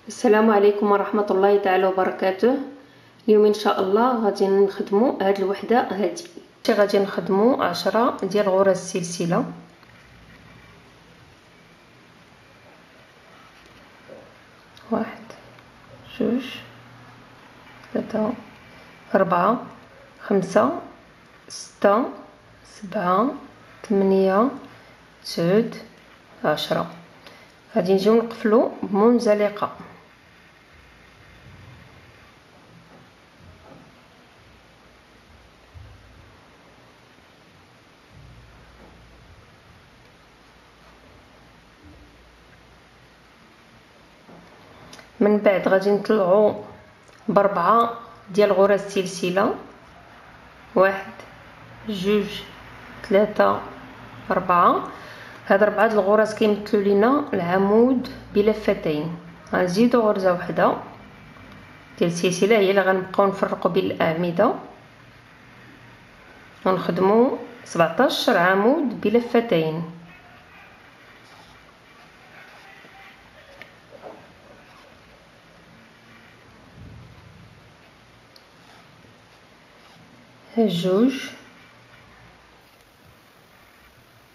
السلام عليكم ورحمة الله تعالى وبركاته. اليوم ان شاء الله غادي نخدمو هاد الوحدة هادي. غادي نخدمو 10 ديال غرز السلسلة. واحد، جوج، ثلاثة، أربعة، خمسة، ستة، سبعة، ثمانية، تسعود، 10. غادي نجيو نقفلو بمنزلقة. من بعد غادي نطلعو ب4 ديال غرز السلسلة. واحد، جوج، ثلاثة، 4. هاد 4 الغرز كيمثلوا لينا العمود بلفتين. غنزيدو غرزة وحدة ديال السلسلة هي اللي غنبقاو نفرقو بين الأعمدة ونخدمو 17 عمود بلفتين. ها جوج،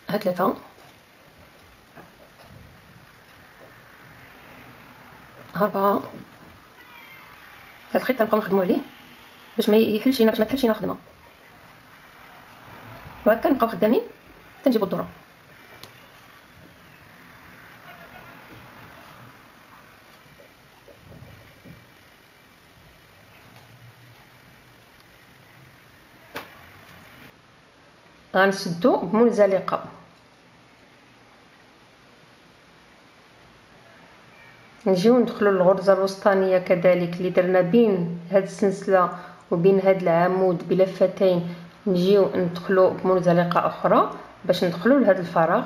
ها 3، ها 4. هاد الخيط غنبقاو نخدمو عليه باش ما يحلش لينا، باش ما تحلش لينا الخدمه. وهكا نبقاو خدامين حتى نجيبو الدوره. غنسدو بمنزلقه. نجيو ندخلو للغرزه الوسطانيه كذلك اللي درنا بين هاد السلسله وبين هاد العمود بلفتين. نجيو ندخلو بمنزلقه اخرى باش ندخلو لهاد الفراغ.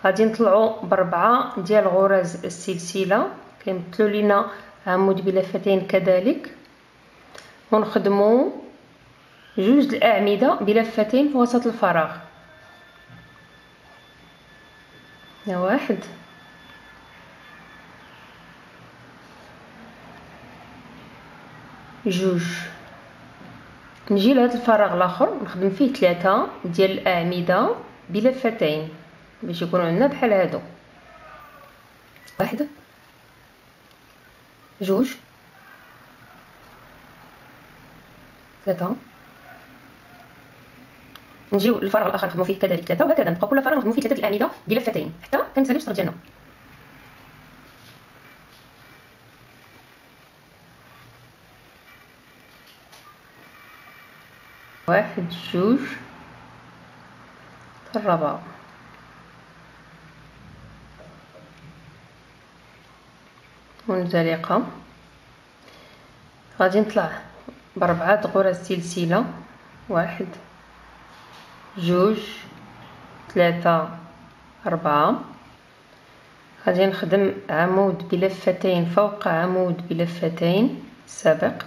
غادي نطلعو ب4 ديال غرز السلسله كيمثلوا لينا عمود بلفتين كذلك، ونخدمو جوج الاعمده بلفتين في وسط الفراغ. واحد، جوج. نجي لهاد الفراغ الاخر نخدم فيه 3 ديال الاعمده بلفتين باش يكونوا عندنا بحال هادو. واحد، جوج، 3. نجيو للفراغ الاخر نخدموا فيه كذلك 3، وهكذا نبقاو كل فراغ نخدموا فيه 3 الاعمده بلفتين حتى كنساليو السطر ديالنا. واحد، جوج، 4. منزلقه. غادي نطلع ب4 غرز سلسله. واحد، جوج، 3، 4. غادي نخدم عمود بلفتين فوق عمود بلفتين سابق.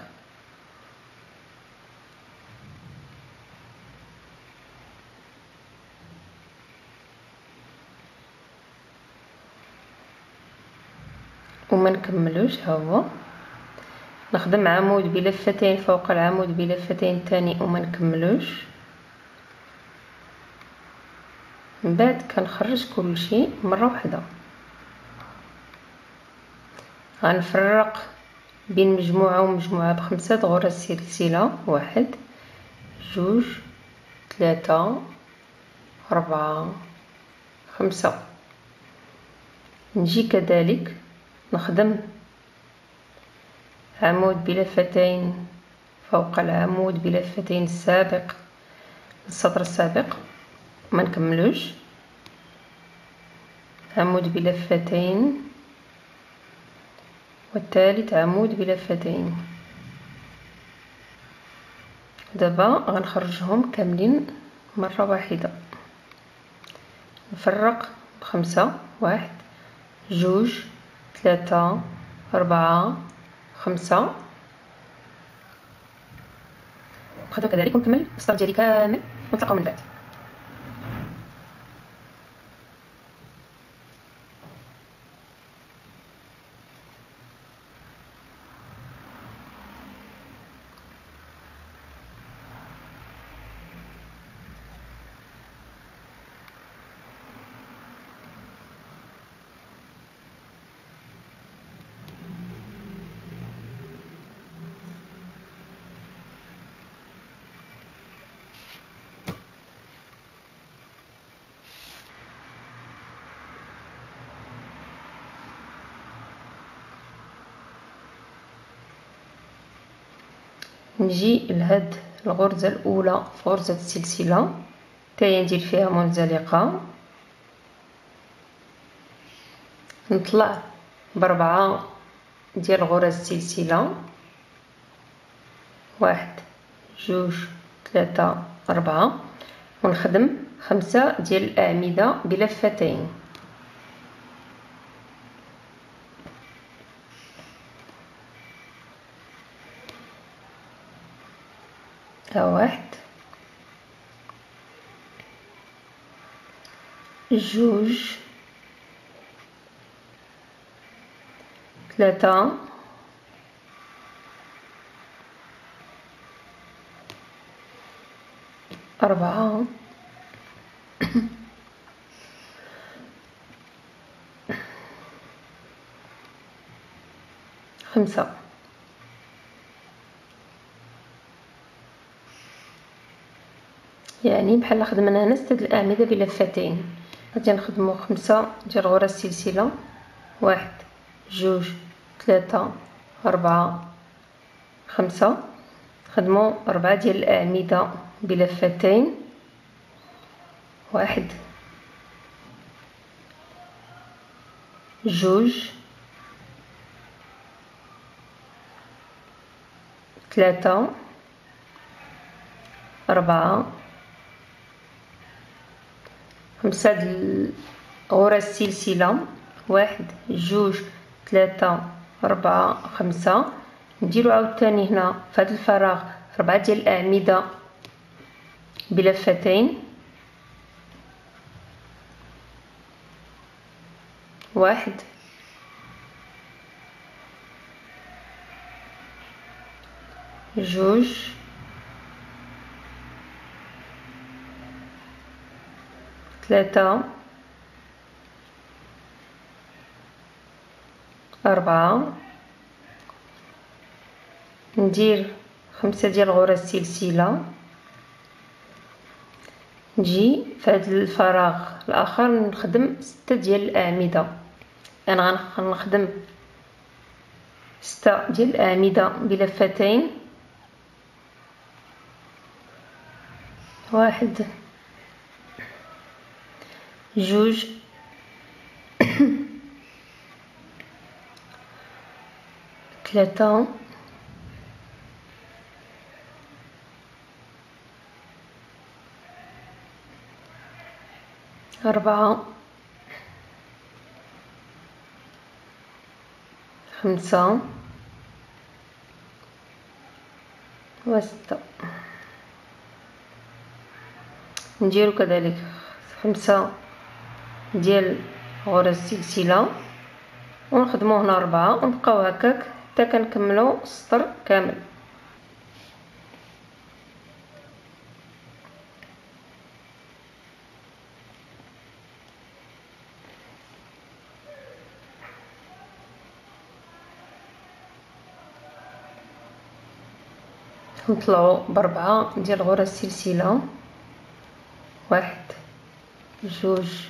وما نكملوش، ها هو نخدم عمود بلفتين فوق العمود بلفتين الثاني وما نكملوش. من بعد كنخرج كلشي مره واحده. غنفرق بين مجموعه ومجموعه ب5 غرز سلسله. واحد، جوج، 3، 4، 5. نجي كذلك نخدم عمود بلفتين فوق العمود بلفتين السابق السطر السابق ما نكملوش. عمود بلفتين والثالث عمود بلفتين. دابا غنخرجهم كاملين مره واحده. نفرق ب5. واحد، جوج، 3، 4، 5. نخدم كذلك ونكمل السطر ديالي كامل ونتلاقاو من بعد. نجي لهاد الغرزة الأولى في غرزة السلسلة تاهي ندير فيها منزلقة، نطلع بربعة ديال غرز السلسلة، واحد جوج ثلاثة أربعة، ونخدم 5 ديال الأعمدة بلفتين. ها واحد جوج ثلاثة أربعة خمسة. يعني بحال خدمنا هنا 6 الأعمدة بلفتين. غادي نخدمو 5 ديال غرز السلسلة، واحد جوج ثلاثة أربعة خمسة، نخدمو 4 ديال الأعمدة بلفتين، واحد جوج ثلاثة أربعة 5 د غرز السلسلة، واحد جوج ثلاثة أربعة خمسة. نديرو عاوتاني هنا في هذا الفراغ 4 ديال الأعمدة بلفتين، واحد جوج ثلاثة أربعة، ندير 5 ديال غرز السلسلة، نجي في هذا الفراغ الآخر نخدم 6 ديال الأعمدة. أنا غنخدم 6 ديال الأعمدة بلفتين، واحد جوج ثلاثة أربعة خمسة وستة. نديرو كذلك 5 ديال غرز السلسلة ونخدمو هنا 4 ونبقاو هكاك حتى كنكملو السطر كامل. نطلعو ب4 ديال غرز السلسلة، واحد جوج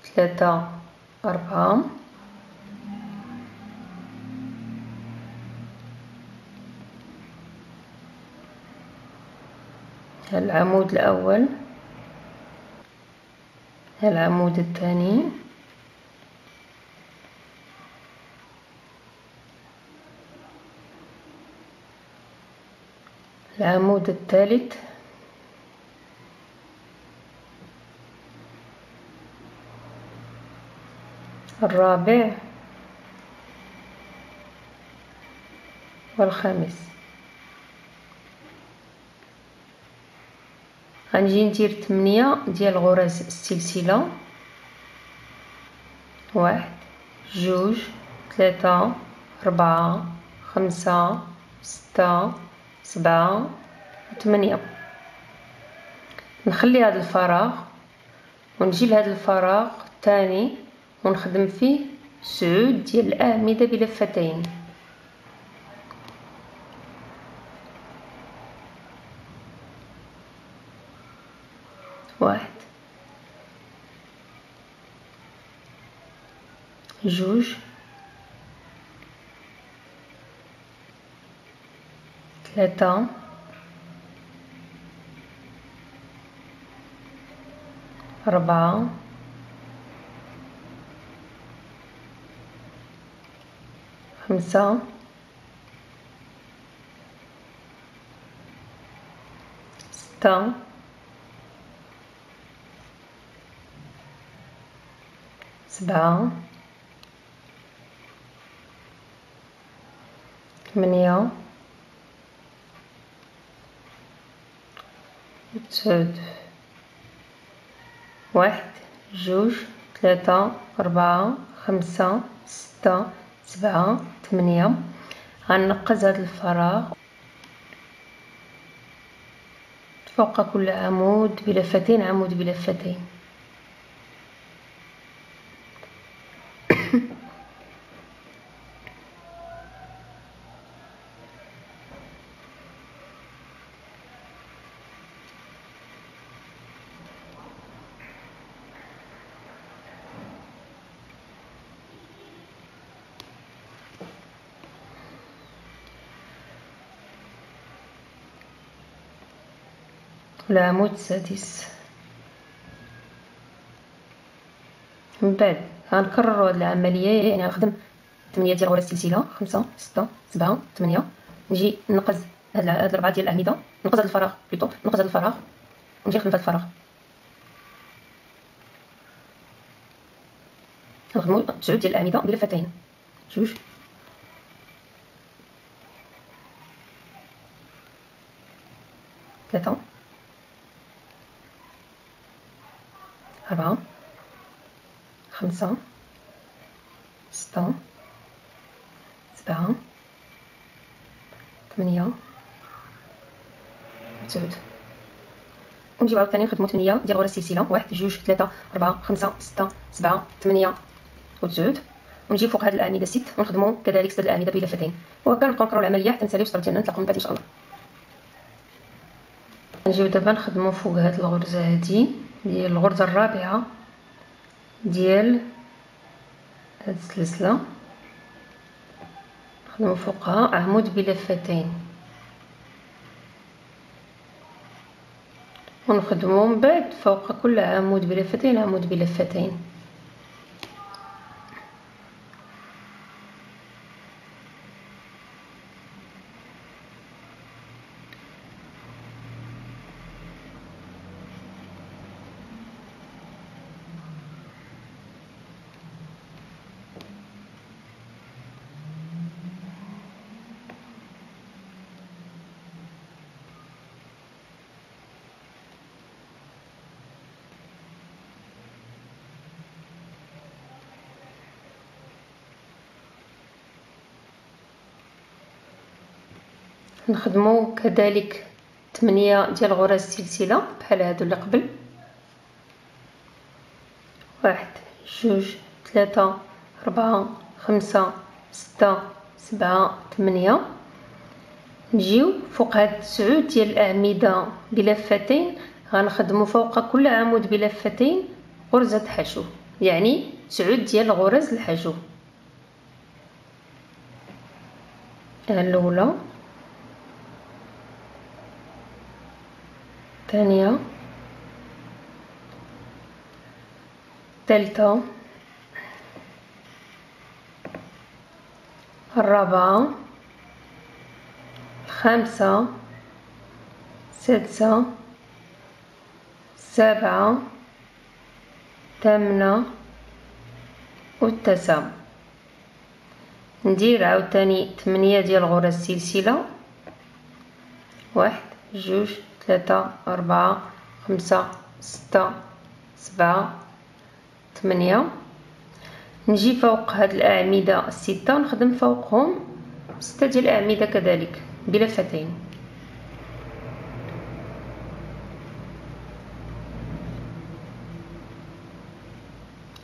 ثلاثة أربعة، العمود الأول، العمود الثاني، العمود الثالث، الرابع والخامس. غنجي ندير 8 ديال غرز السلسلة، واحد جوج ثلاثة أربعة خمسة ستة سبعة 8. نخلي هذا الفراغ ونجي لهذا الفراغ الثاني ونخدم فيه 9 ديال الأعمدة بلفتين، واحد جوج 3 4 5 6 7 8 9 1 2 3 4 5 6 7 8. غنقز هذا الفراغ فوق كل عمود بلفتين، عمود بلفتين. العمود السادس. من بعد غنكرروا هذه العمليه، يعني غنخدم 8 ديال غرز السلسله، 5 6 7 8. نجي نقز هاد 4 ديال الاعمده، نقز هذا الفراغ بليطو، نقز هذا الفراغ ونجي نخدم في هذا الفراغ. نخدموا 9 ديال الاعمده بلفتين، 2 3 4 5 6 7 8 9. ونجيو عاوتاني نخدمو 8 ديال غرز السلسله، 1 2 3 4 5 6 7 8 و9. ونجي فوق هاد الاعمده 6 ونخدمو كذلك 6 الاعمده بلفتين، وهكا نبقاو نكرروا العمليه حتى نساليو السطر ديالنا. نتلاقاو من بعد ان شاء الله. نجيو دابا نخدمو فوق هاد الغرزه هادي ديال الغرزه الرابعه ديال هاد السلسله، نخدمو فوقها عمود بلفتين، ونخدمو من بعد فوق كل عمود بلفتين، عمود بلفتين. نخدمو كذلك 8 ديال غرز السلسله بحال هادو اللي قبل، 1 2 3 4 5 6 7 8. نجيو فوق هاد 9 ديال الاعمده بلفتين، غنخدمو فوق كل عمود بلفتين غرزه حشو، يعني 9 ديال غرز الحشو. الاولى، الثانيه، الثالثه، الرابعه، الخامسه، السادسه، السابعه، الثامنه والتاسعه. ندير عاوتاني 8 ديال غرز السلسله، 1 2 3 4 5 6 7 8. نجي فوق هاد الاعمده السته نخدم فوقهم 6 ديال الاعمده كذلك بلفتين.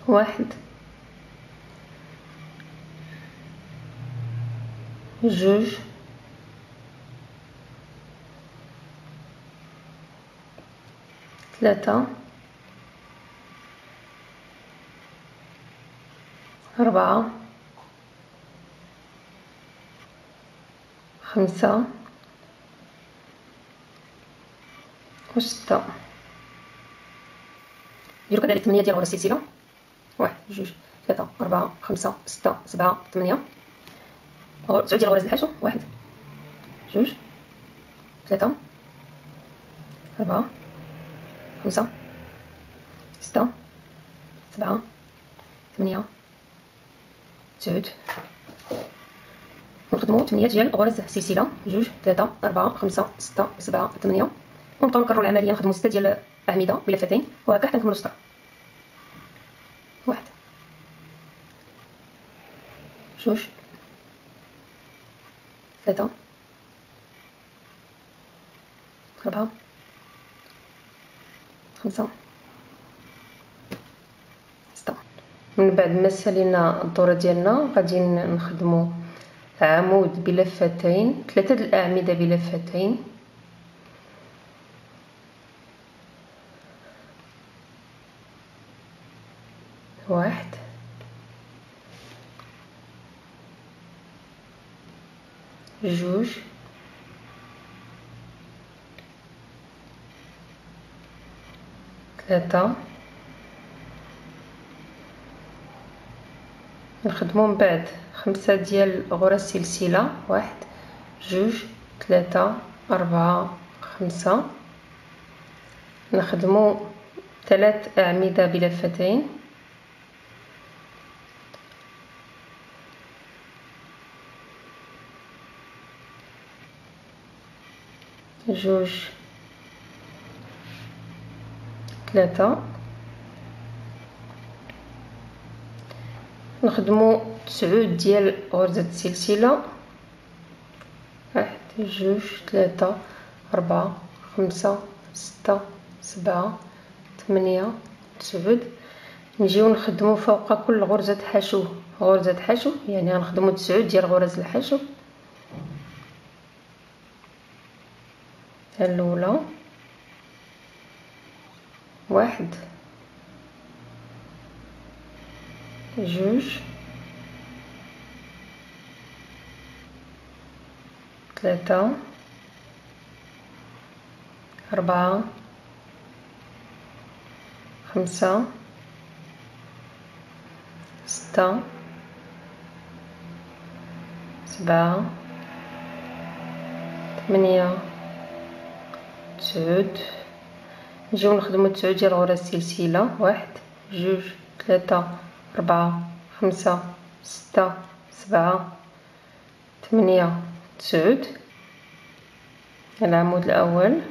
واحد، جوج، ثلاثة، أربعة، خمسة، و6. نديرو كذلك 8 ديال غرز السلسله. 1 2 3 4 5 6 7 8. 9 ديال غرز الحشو. 1 2 3 4 5 6 7 8 9. ونخدمو 8 ديال غرز السلسله. 2 3 4 5 6 7 8. ونبقاو نكرروا العمليه، نخدمو 6 ديال الاعمده بلفتين وهكا حتى نكملوا السطر. 1 2 3 4 5 6. من بعد ما سالينا الدوره ديالنا غادي نخدموا عمود بلفتين، 3 د الاعمده بلفتين. واحد جوج ثلاثة. نخدمو من بعد 5 ديال غرز سلسلة. 1 2 3 4 5. نخدمو 3 أعمدة بلفتين. جوج 3. نخدمو 9 ديال غرزة السلسلة. 1 2 3 4 5 6 7 8 9. نجيو نخدمو فوق كل غرزة حشو غرزة حشو، يعني غنخدمو 9 ديال غرز الحشو. الأولى 1 2 3 4 5 6 7 8 9. نجيو نخدمو 9 ديال غرز السلسلة. 1 2 3 4 5 6 7 8 9. العمود الأول.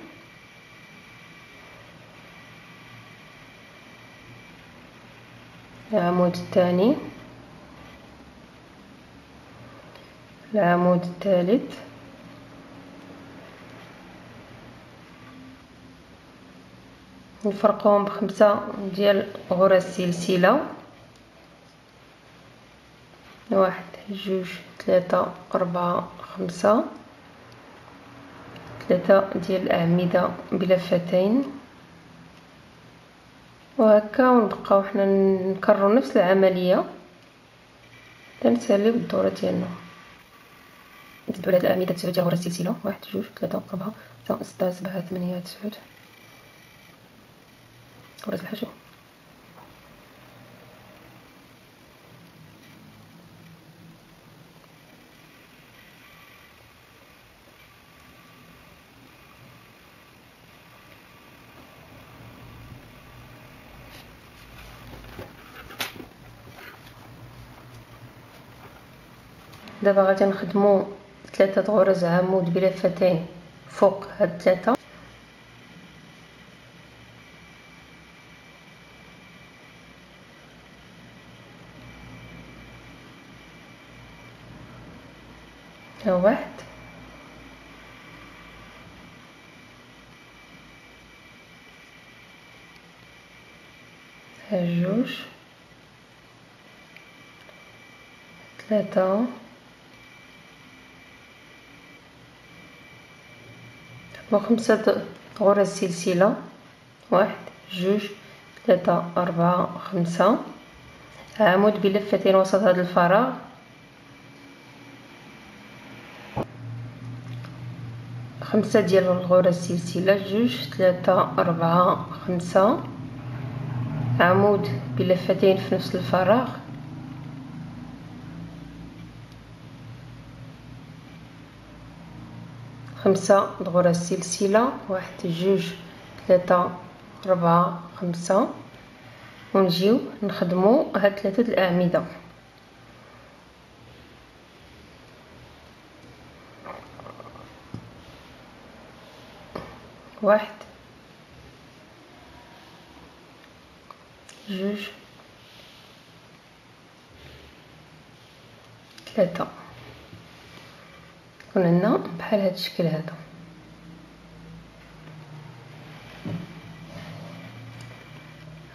العمود الثاني. العمود الثالث. نفرقوهم ب5 ديال غرز سلسلة. 1 2 3 4 5. 3 ديال الأعمدة بلفتين وهكا، ونبقاو حنا نكرروا نفس العملية تنساليو الدورة ديالنا. نبداو على الأعمدة 9 ديال غرز السلسلة. 1 2 3 4 5 6 7 8 9 غرز الحشو. دابا غادي نخدمو 3 غرز عمود بلفتين فوق هاد 3. ها 1 ها 2 3 5 غرز سلسلة. 1 2 3 4 5. عمود بلفتين وسط هذا الفراغ. 5 ديال الغرز السلسلة، 2 3 4 5 عمود بلفتين في نفس الفراغ، 5 غرز سلسلة، 1 2 3 4 5 ونجيو نخدمو هاد 3 الأعمدة. واحد، جوج، ثلاثة. يكون عندنا بحال هاد الشكل هذا.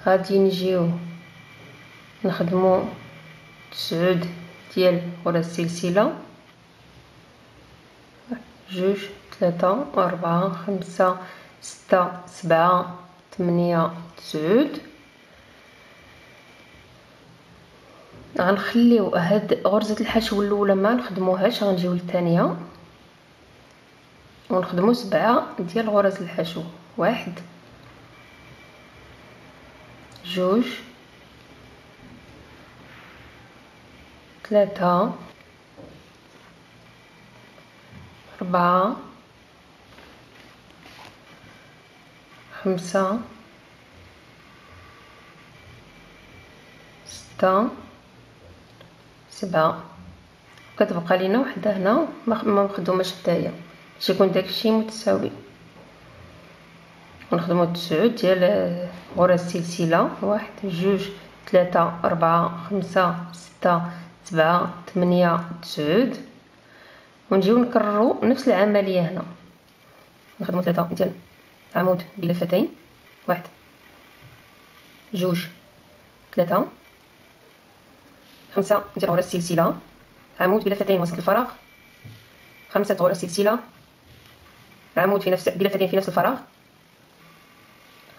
غادي نجيو نخدمو 9 ديال غرز السلسلة، 2 3 4 5 6 7 8 9. غنخليو هاد غرزة الحشو الاولى ما نخدموهاش، غنجيو للثانيه ونخدمو 7 ديال غرز الحشو، 1 2 3 4 5 6 7. كتبقى لينا وحده هنا ما مخدوماش حدايا باش يكون داكشي متساوي. ونخدمو 9 ديال غرز السلسله، 1 2 3 4 5 6 7 8 9. ونجيو نكرروا نفس العمليه هنا، نخدمو 3 ديال عمود بلفتين، 1 2 3 5 ديال غرز السلسله، عمود بلفتين وسط الفراغ، 5 غرز سلسله، عمود في نفس بلفتين في نفس الفراغ،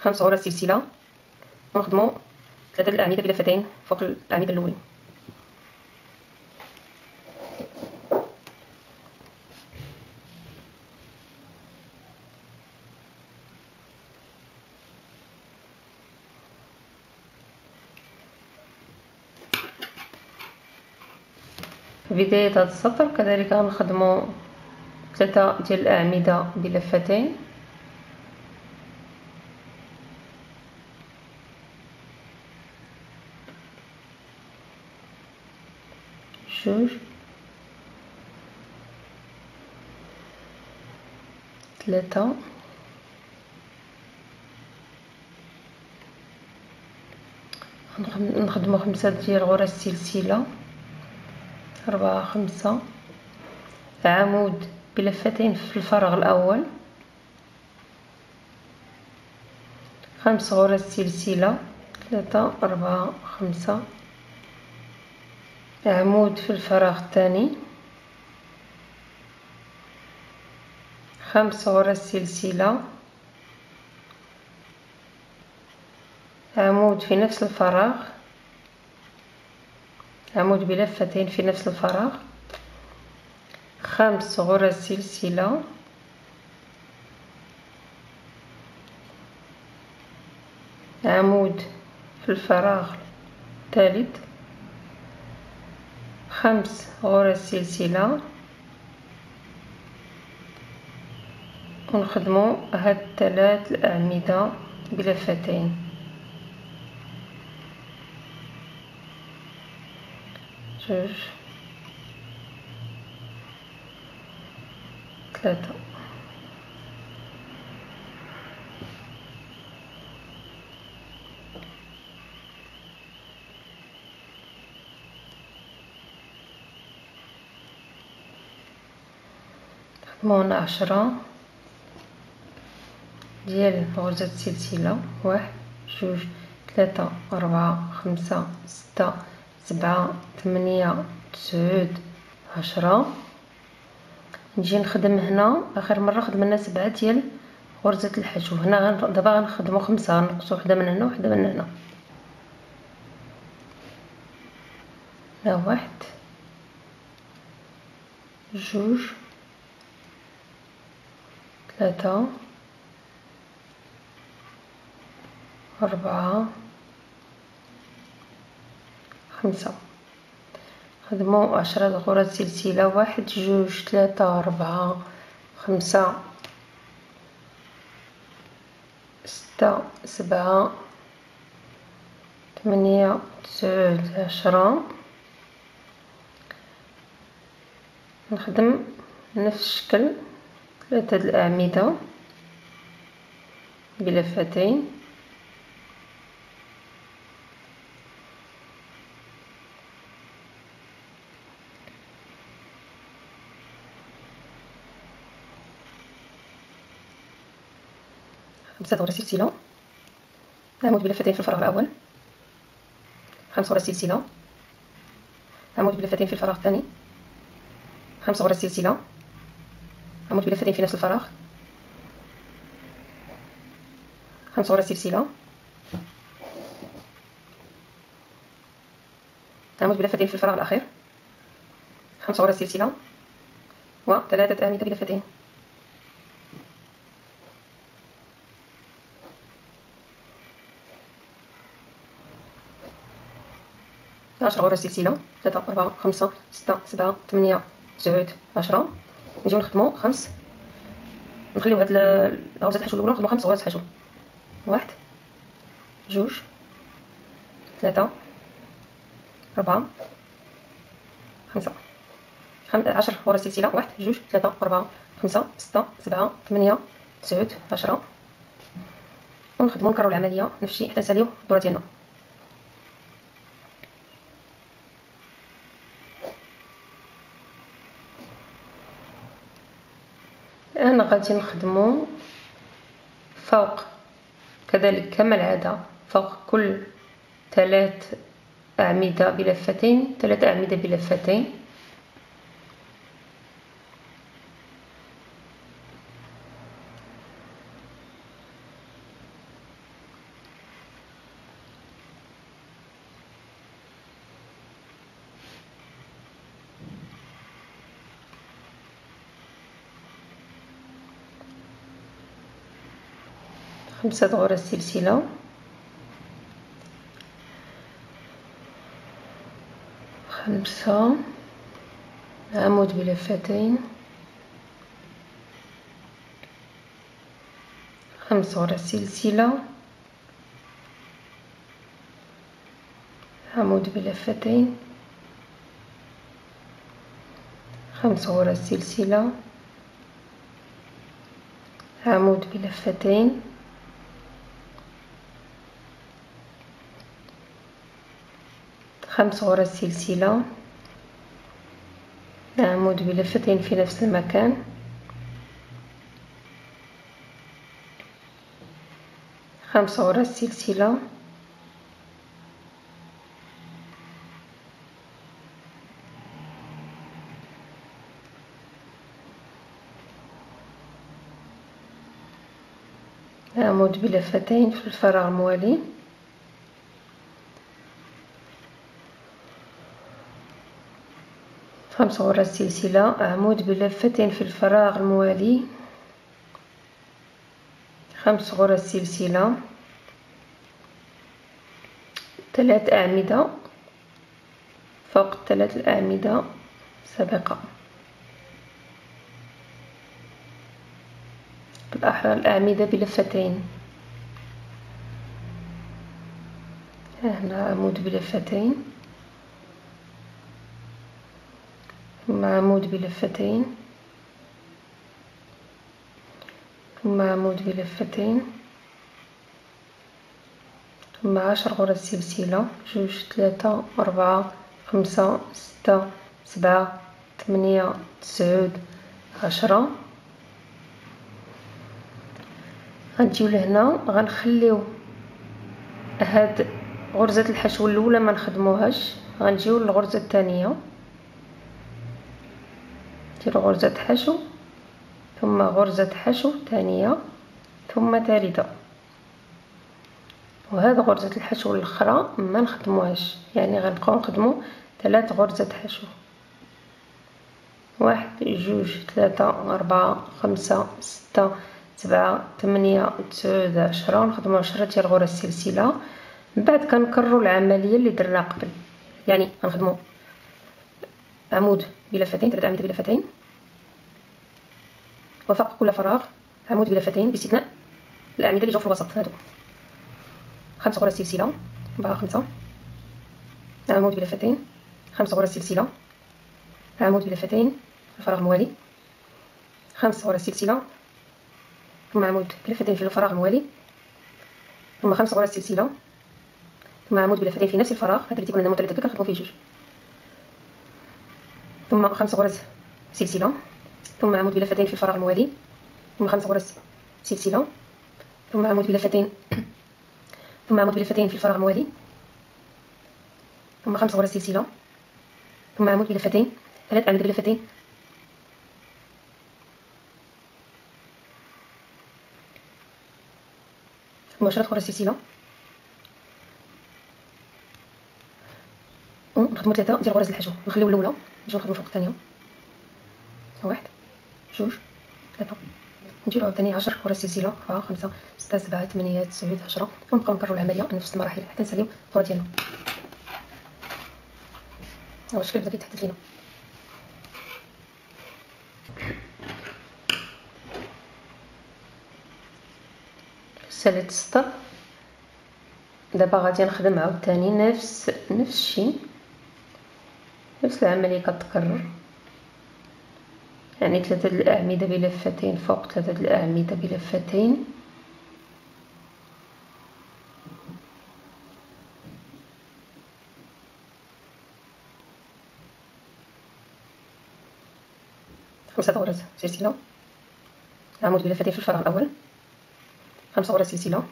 5 غرز سلسله، ونخدمو 3 الاعمده بلفتين فوق الاعمده الاولين. في بداية هذا السطر كذلك غنخدمو 3 ديال الأعمدة بلفتين، جوج 3 نخدمو 5 ديال غرز السلسلة، 4 5 عمود بلفتين في الفراغ الأول، 5 غرز سلسلة، 3 4 5 عمود في الفراغ الثاني، 5 غرز سلسلة، عمود في نفس الفراغ، عمود بلفتين في نفس الفراغ، 5 غرز سلسلة، عمود في الفراغ الثالث، 5 غرز سلسلة، ونخدمو هاد 3 الأعمدة بلفتين، 2 3. نخدمو هنا 10 ديال غرزة السلسلة، 1 2 3 4 5 6 7 8 9 10. نجي نخدم هنا اخر مره خدمنا 7 ديال غرزة الحشو، هنا دابا غنخدمو 5، غنقصو وحده من هنا وحده من هنا، ها 1 2 3 4 5. نخدمو 10 غرز سلسلة، 1 2 3 4 5 6 7 8 9 10. نخدم نفس الشكل 3 الأعمدة بلفتين، خمسة غرز سلسلة، عمود بلفتين في الفراغ الأول، 5 غرز سلسلة، عمود بلفتين في الفراغ الثاني، 5 غرز سلسلة، عمود بلفتين في نفس الفراغ، 5 غرز سلسلة، عمود بلفتين في الفراغ الأخير، 5 غرز سلسلة، وثلاثة أعمدة بلفتين. 10 غرز سلسلة، 3 4 5 6 7 8 9 10. نجيو نخدمو 5، نخليو هاد غرزة الحشو الأولى نخدمو 5 غرز حشو، 1 2 3 4 5. 10 غرز سلسلة، 1 2 3 4 5 6 7 8 9 10. ونخدمو نكررو العملية نفس الشيء حتى نساليو الدورة ديالنا. الآن غادي نخدمو فوق كذلك كما العادة، فوق كل 3 أعمدة بلفتين 3 أعمدة بلفتين. خمسة غرز سلسلة، خمسة عمود بلفتين، 5 غرز سلسلة، عمود بلفتين، 5 غرز سلسلة، عمود بلفتين، 5 غرز سلسلة، عمود بلفتين في نفس المكان، 5 غرز سلسلة، عمود بلفتين في الفراغ الموالي، 5 غرز سلسلة، عمود بلفتين في الفراغ الموالي، 5 غرز سلسلة، 3 أعمدة فوق 3 الأعمدة السابقة، بالأحرى الأعمدة بلفتين. هنا عمود بلفتين، ثم عمود بلفتين، ثم عمود بلفتين، ثم 10 غرز سلسلة، 2 3 4 5 6 7 8 9 10. غنجيو لهنا غنخليو هاد غرزة الحشو الاولى ما نخدموهاش، غنجيو للغرزة الثانية، نديرو غرزة حشو ثم غرزة حشو ثانية ثم ثالثة، وهذا غرزة الحشو الاخرى ما نخدموهاش، يعني غنبقاو نخدمو 3 غرزة حشو. 1 2 3 4 5 6 7 8 9 10. نخدمو 10 ديال غرز السلسله. من بعد كنكرروا العمليه اللي درنا قبل، يعني غنخدموا عمود بلفتين، 3 اعمده بلفتين، وفوق كل فراغ عمود بلفتين باستثناء الاعمده اللي جاو في الوسط هادو. 5 غرز سلسله، 4 5 عمود بلفتين، 5 غرز سلسله، عمود بلفتين، الفراغ الموالي، 5 غرز سلسله، ثم عمود بلفتين في الفراغ الموالي، ثم 5 غرز سلسله، ثم عمود بلفتين في نفس الفراغ، هذا اللي تيكون عندنا مثلث هكا كنخدمو فيه جوج، ثم 5 غرز سلسله، ثم عمود بلفتين في الفراغ الموالي، ثم 5 غرز سلسله، ثم عمود بلفتين ثم عمود بلفتين في الفراغ الموالي، ثم 5 غرز سلسله، ثم عمود بلفتين، 3 أعمدة بلفتين، ثم 10 غرز سلسله، ونخدمو 3 ديال غرز الحشو، نخليو الاولى نجيو نخدمو فوق الثانيه، 1 2 3، نجيو عاوتاني 10 غرز سلسله، 4 5 6 7 8 9 10، ونبقاو نكرروا العمليه نفس المراحل حتى نساليو الطور ديالنا. هو الشكل بدا كيتحدد لينا. ساليت السطر. دابا غادي نخدم عاوتاني نفس الشيء، نفس العمليه كتكرر، يعني 3 الأعمدة بلفتين فوق 3 الأعمدة بلفتين، خمسة غرز سلسلة، عمود بلفتين في الفراغ الأول، 5 غرز سلسلة،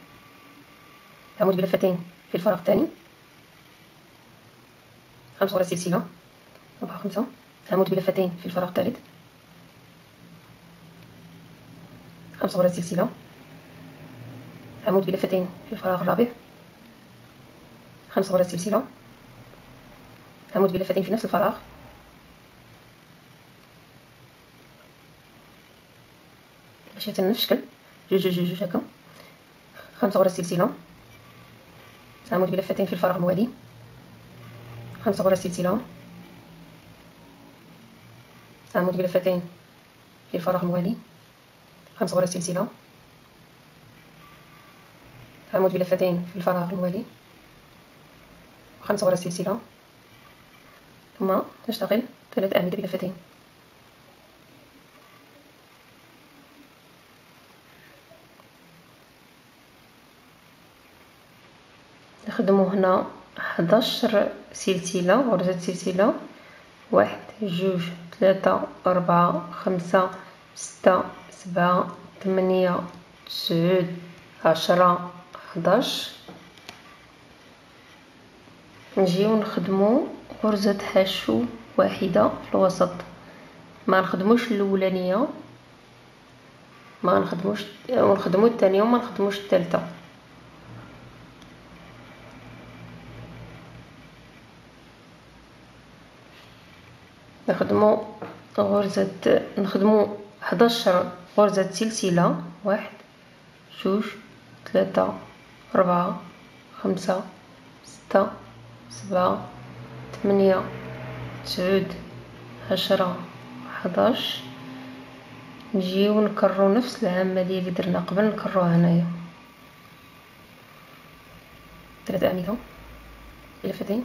عمود بلفتين في الفراغ الثاني، 5 غرز سلسلة، 4 5 عمود بلفتين في الفراغ الثالث، 5 غرز سلسلة، عمود بلفتين في الفراغ الرابع، 5 غرز سلسلة، عمود بلفتين في نفس الفراغ، باش يعطينا نفس الشكل، جوج هكا، 5 غرز سلسلة، عمود بلفتين في الفراغ الموالي، 5 غرز سلسلة، عمود بلفتين في الفراغ الموالي، 5 غرز سلسلة، عمود بلفتين في الفراغ الموالي، 5 غرز سلسلة، ثم نشتغل 3 أعمدة بلفتين. نخدمو هنا 11 سلسلة، غرزة سلسلة، 1 2 3 4 5 6 7 8 9 10 11. نجيو نخدمو غرزة حشو واحدة في الوسط، ما نخدموش الاولانيه، ما نخدموش ونخدمو الثانيه وما نخدموش الثالثه. نخدمو 11 غرزة سلسلة، 1 2 3 4 5 6 7 8 9 10 11. نجيو نكررو نفس العملية اللي درنا قبل، نكرروها هنايا 3 أعمدة بلفتين،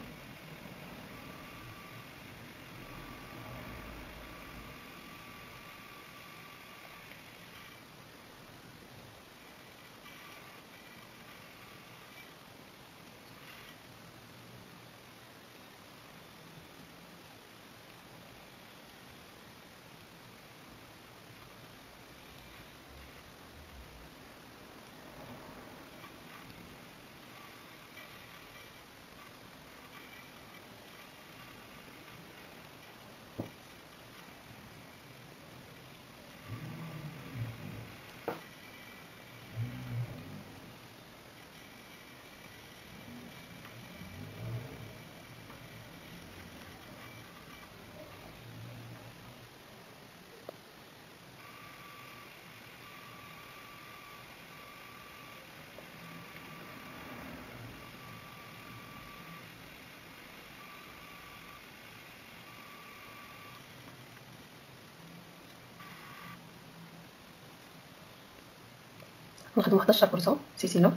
نخدمو 11 غرزة سلسلة،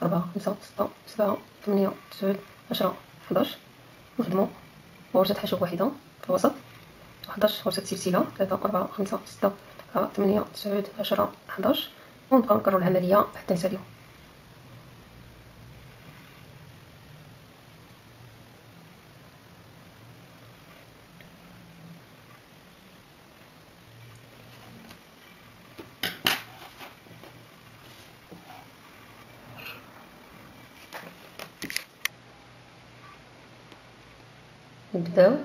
4 5 6 7 8 9 10 11. نخدمو غرزة حشو واحدة في الوسط، 11 غرزة سلسلة، 3 4 5 6 7 8 9 10 11، ونبقاو نكررو العملية حتى نساليو. نبداو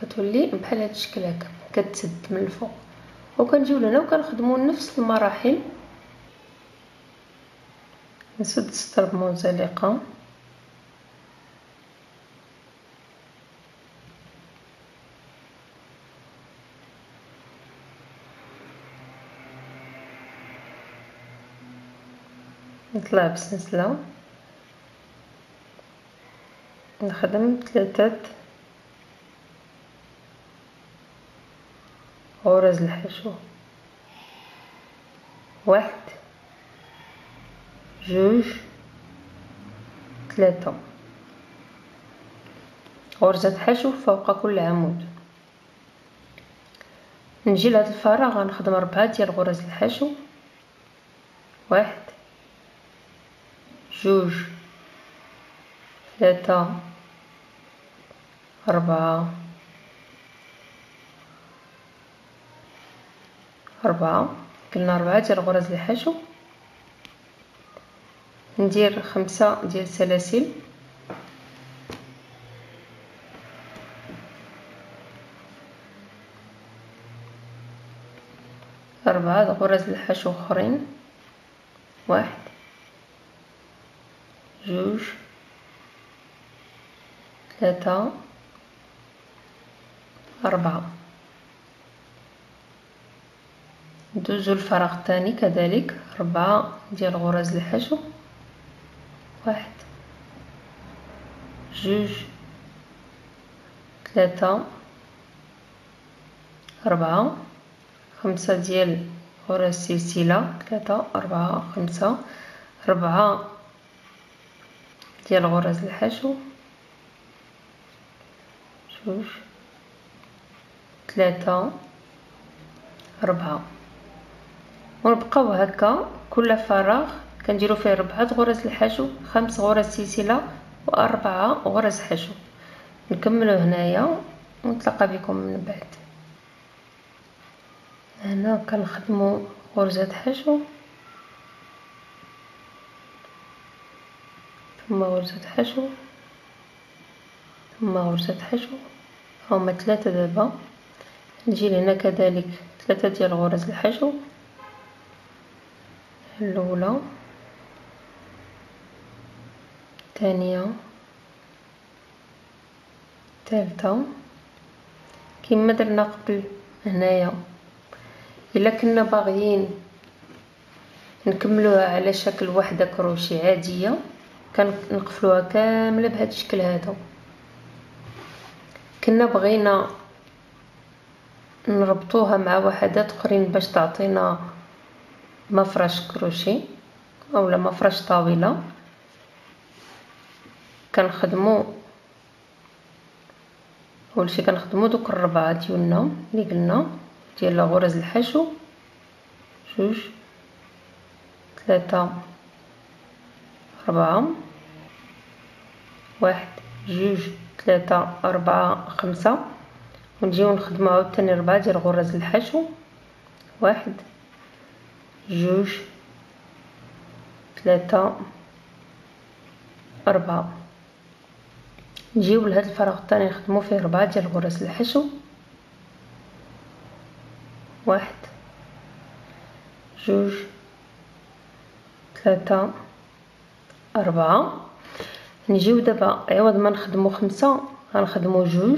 كتولي بحال هاد الشكل هكا، كتسد من الفوق. وكنجيو لهنا وكنخدمو نفس المراحل. نسد السطر بمنزلقة، نطلع بسلسلة، نخدم 3 غرز الحشو، 1 2 3 غرزة حشو فوق كل عمود. نجي لهاد الفراغ غنخدم 4 ديال غرز الحشو، 1 2 3 4 قلنا 4 ديال غرز الحشو. ندير 5 ديال السلاسل، أربعة غرز الحشو اخرين، 1 2 3 4. ندوزو الفراغ الثاني كذلك 4 ديال غرز الحشو، 1 2 3 4. 5 ديال غرز سلسلة، 3 4 5. 4 ديال غرز الحشو، 2 3 4. ونبقاو هكا كل فراغ كنديرو فيه 4 غرز الحشو، 5 غرز سلسلة، و4 غرز حشو. نكملو هنايا ونتلاقى بكم من بعد. هنا كنخدمو غرزة حشو ثم غرزة حشو ثم غرزة حشو. هما 3 دابا. نجي لهنا كذلك 3 ديال غرز الحشو، الاولى الثانيه الثالثه. كما درنا قبل هنايا الا كنا باغيين نكملوها على شكل وحده كروشي عاديه كنقفلوها كامله بهذا الشكل هذا. كنا بغينا نربطوها مع وحدات اخرين باش تعطينا مفرش كروشي اولا مفرش طاوله، كنخدموا اول شيء كنخدموا دوك الربعه ديالنا اللي قلنا ديال غرز الحشو، 2 3 4 1 2 3 4 5. ونجيو نخدموا عاوتاني 4 ديال غرز الحشو، 1 2 3 4. نجيو لهذا الفراغ الثاني نخدموا فيه 4 ديال غرز الحشو، 1 2 3 4. نجيو دابا عوض ما نخدموا 5 غنخدموا 2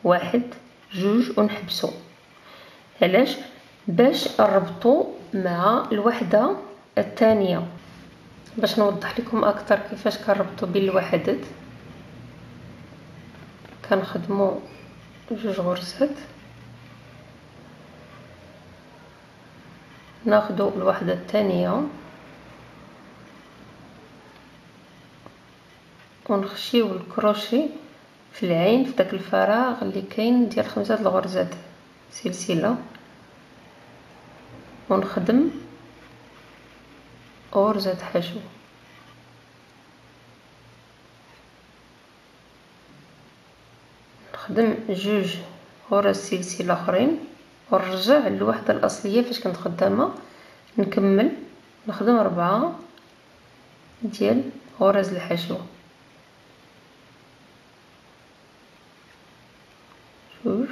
1 2 ونحبسوا. علاش؟ باش نربطوا مع الوحده الثانيه. باش نوضح لكم اكثر كيفاش كنربطوا بين الوحدات، كنخدموا 2 غرزات، ناخذوا الوحده الثانيه ونخشيو الكروشي في العين في داك الفراغ اللي كاين ديال 5 الغرزات سلسله، ونخدم غرزة حشو. نخدم 2 غرز سلسله اخرين ونرجع للوحده الاصليه فاش كنت خدامه، نكمل نخدم 4 ديال غرز الحشو، 2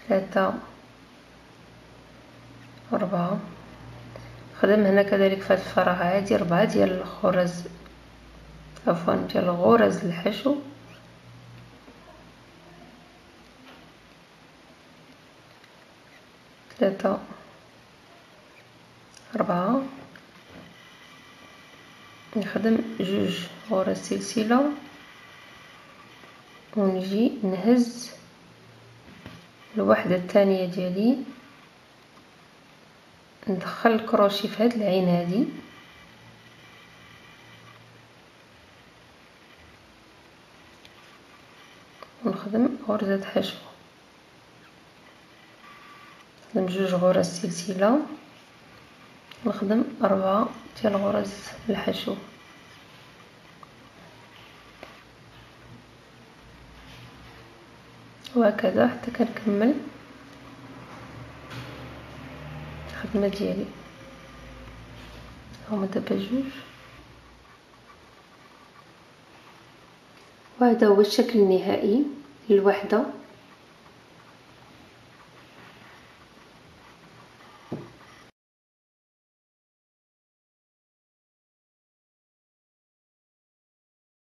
3 4. خدم هنا كذلك في هذا الفراغ عادي 4 ديال الغرز ديال غرز الحشو، 3 4. نخدم 2 غرز سلسله ونجي نهز الوحده الثانيه ديالي، ندخل الكروشي في هذه العين هذه، ونخدم غرزة حشو، نخدم 2 غرز سلسله، نخدم 4 ديال غرز الحشو، وهكذا حتى كنكمل الخدمه ديالي. هما دابا 2، وهذا هو الشكل النهائي للوحده.